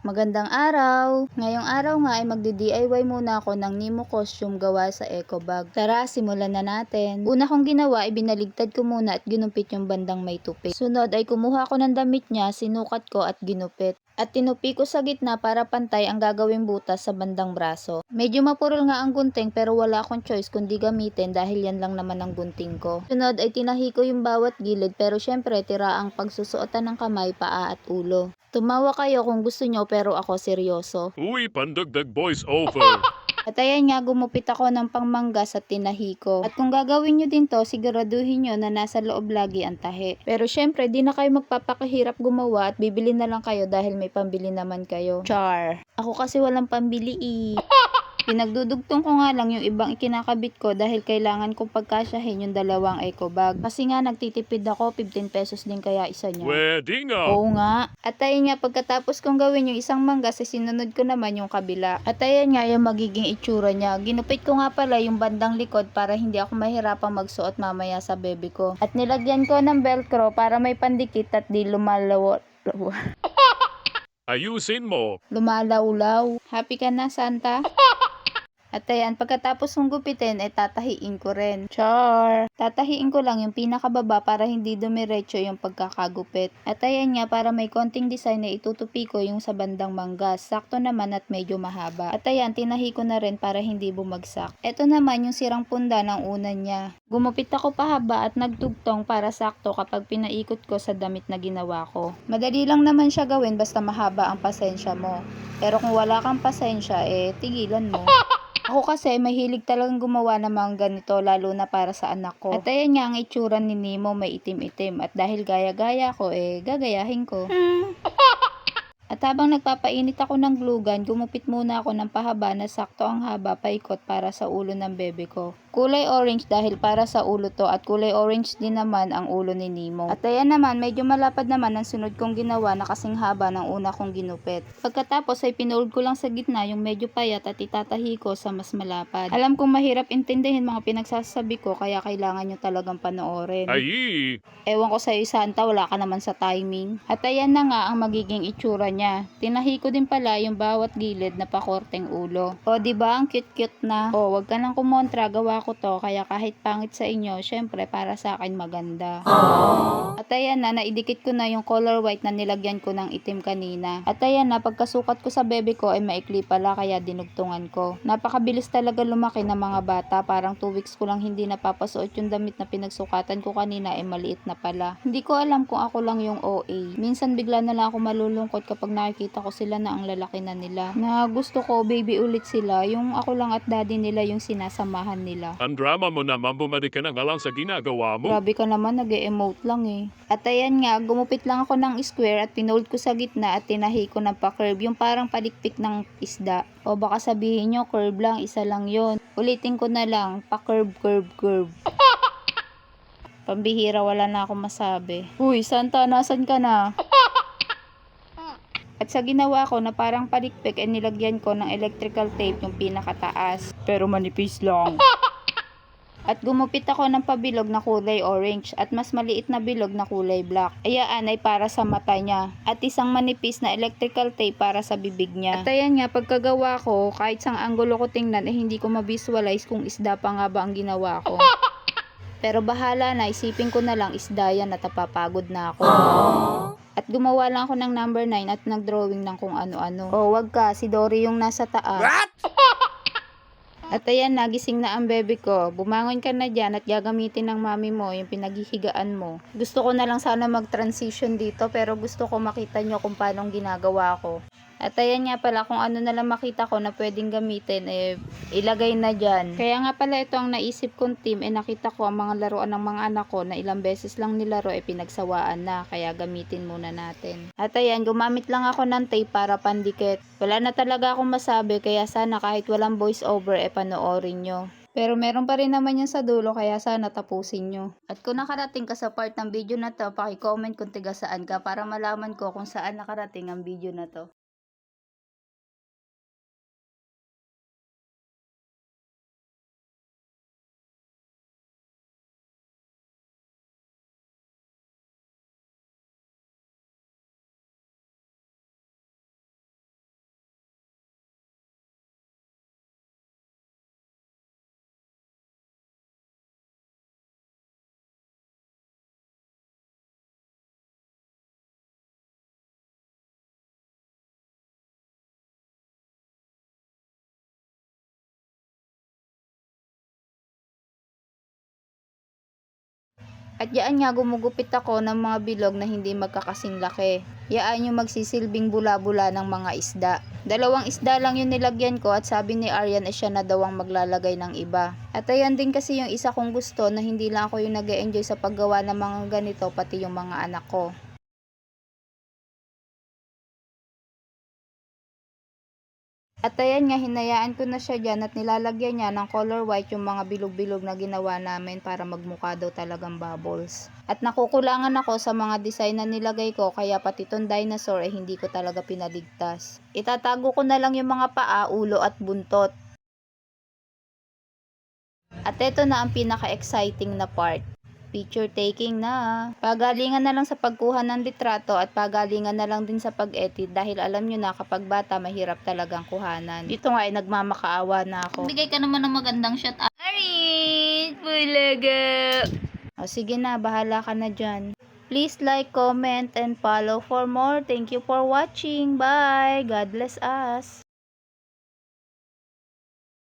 Magandang araw! Ngayong araw nga ay magdi-DIY muna ako ng Nemo costume gawa sa eco bag. Tara, simulan na natin. Una kong ginawa ay binaligtad ko muna at ginupit yung bandang may tupi. Sunod ay kumuha ko ng damit niya, sinukat ko at ginupit. At tinupi ko sa gitna para pantay ang gagawing butas sa bandang braso. Medyo mapurol nga ang gunting pero wala akong choice kundi gamitin dahil yan lang naman ang gunting ko. Sunod ay tinahi ko yung bawat gilid pero syempre tira ang pagsusuotan ng kamay, paa at ulo. Tumawa kayo kung gusto nyo pero ako seryoso. Uy, pandagdag voice over. At ayan nga, gumupit ako ng pangmanggas at tinahi ko. At kung gagawin nyo din to, siguraduhin nyo na nasa loob lagi ang tahi. Pero syempre, di na kayo magpapakahirap gumawa at bibili na lang kayo dahil may pambili naman kayo. Char! Ako kasi walang pambili Pinagdudugtong ko nga lang yung ibang ikinakabit ko dahil kailangan kong pagkasyahin yung dalawang eco bag. Kasi nga nagtitipid ako, 15 pesos din kaya isa niya. Pwede nga. Oo nga. At ayun nga, pagkatapos kong gawin yung isang manggas, sinunod ko naman yung kabila. At ayan nga yung magiging itsura niya. Ginupit ko nga pala yung bandang likod para hindi ako mahirapang magsuot mamaya sa bebe ko. At nilagyan ko ng velcro para may pandikit at di Ayusin mo. lumalawlaw. Happy ka na, Santa? At ayan, pagkatapos kong gupitin, tatahiin ko rin. Char! Tatahiin ko lang yung pinakababa para hindi dumiretso yung pagkakagupit. At ayan nga, para may konting design na itutupi ko yung sa bandang manggas. Sakto naman at medyo mahaba. At ayan, tinahi ko na rin para hindi bumagsak. Ito naman yung sirang punda ng una niya. Gumupit ako pahaba at nagtugtong para sakto kapag pinaikot ko sa damit na ginawa ko. Madali lang naman siya gawin basta mahaba ang pasensya mo. Pero kung wala kang pasensya, tigilan mo. Ako kasi mahilig talagang gumawa ng mga ganito lalo na para sa anak ko. At ayan nga ang itsura ni Nemo, may itim-itim. At dahil gaya-gaya ko, gagayahin ko. At habang nagpapainit ako ng glue gun, gumupit muna ako ng pahaba na sakto ang haba paikot para sa ulo ng bebe ko. Kulay orange dahil para sa ulo to at kulay orange din naman ang ulo ni Nemo. At ayan naman, medyo malapad naman ang sunod kong ginawa na kasing haba ng una kong ginupit. Pagkatapos ay pinold ko lang sa gitna yung medyo payat at itatahi ko sa mas malapad. Alam kong mahirap intindihin mga pinagsasabi ko kaya kailangan nyo talagang panoorin. Ay. Ewan ko sa'yo, Santa, wala ka naman sa timing. At ayan na nga ang magiging itsura niya. Tinahi ko din pala yung bawat gilid na pakorteng ulo. O diba ang cute-cute na? O wag ka nang kumontra, gawa ko to kaya kahit pangit sa inyo, syempre para sa akin maganda. At ayan na, naidikit ko na yung color white na nilagyan ko ng itim kanina. At ayan na, pagkasukat ko sa bebe ko ay maikli pala kaya dinugtungan ko. Napakabilis talaga lumaki ng mga bata, parang 2 weeks ko lang hindi napapasuot yung damit na pinagsukatan ko kanina maliit na pala. Hindi ko alam kung ako lang yung OA. Minsan bigla na lang ako malulungkot kapag nakikita ko sila na ang lalaki na nila. Na gusto ko baby ulit sila, yung ako lang at daddy nila yung sinasamahan nila. Ang drama mo naman, bumalik ka na nga lang sa ginagawa mo. Grabe ka naman, nag-e-emote lang At ayan nga, gumupit lang ako ng square at pinold ko sa gitna at tinahi ko ng pa-curve, yung parang palikpik ng isda. O baka sabihin nyo, curve lang, isa lang yon. Ulitin ko na lang, pa-curve, curve, curve. Pambihira, wala na akong masabi. Uy, Santa, nasan ka na? At sa ginawa ko na parang palikpik nilagyan ko ng electrical tape yung pinakataas. Pero manipis lang. At gumupit ako ng pabilog na kulay orange at mas maliit na bilog na kulay black. Ayaan ay para sa mata niya. At isang manipis na electrical tape para sa bibig niya. At ayan nga, pagkagawa ko, kahit sang anggulo ko tingnan hindi ko ma-visualize kung isda pa nga ba ang ginawa ko. Pero bahala na, isipin ko na lang isda yan at napapagod na ako. At gumawa lang ako ng number 9 at nag-drawing ng kung ano-ano. Oh, wag ka, si Dory yung nasa taas. What? At ayan, nagising na ang bebe ko. Bumangon ka na dyan at gagamitin ng mami mo yung pinaghihigaan mo. Gusto ko na lang sana mag-transition dito pero gusto ko makita nyo kung paano ginagawa ko. At ayan nga pala, kung ano na lang makita ko na pwedeng gamitin, ilagay na dyan. Kaya nga pala ito ang naisip kong team, nakita ko ang mga laruan ng mga anak ko na ilang beses lang nilaro, pinagsawaan na. Kaya gamitin muna natin. At ayan, gumamit lang ako ng tape para pandikit. Wala na talaga akong masabi, kaya sana kahit walang voice over, panoorin nyo. Pero meron pa rin naman yan sa dulo kaya sana tapusin nyo. At kung nakarating ka sa part ng video na to, paki-comment kung tiga saan ka para malaman ko kung saan nakarating ang video na to. At yaan nga gumugupit ako ng mga bilog na hindi magkakasing laki. Yaan yung magsisilbing bula-bula ng mga isda. 2 isda lang yung nilagyan ko at sabi ni Aryan ay siya na daw ang maglalagay ng iba. At ayan din kasi yung isa kong gusto na hindi lang ako yung nag-e-enjoy sa paggawa ng mga ganito pati yung mga anak ko. At ayan nga, hinayaan ko na siya dyan at nilalagyan niya ng color white yung mga bilog-bilog na ginawa namin para magmukha daw talagang bubbles. At nakukulangan ako sa mga design na nilagay ko kaya pati tong dinosaur ay hindi ko talaga pinaligtas. Itatago ko na lang yung mga paa, ulo at buntot. At ito na ang pinaka-exciting na part. Picture taking na. Pagalingan na lang sa pagkuha ng litrato at pagalingan na lang din sa pag-edit dahil alam nyo na kapag bata mahirap talagang kuhanan. Dito nga ay nagmamakaawa na ako. Bigay ka naman ng magandang shot. Arit! Bulaga! O sige na, bahala ka na dyan. Please like, comment, and follow for more. Thank you for watching. Bye! God bless us.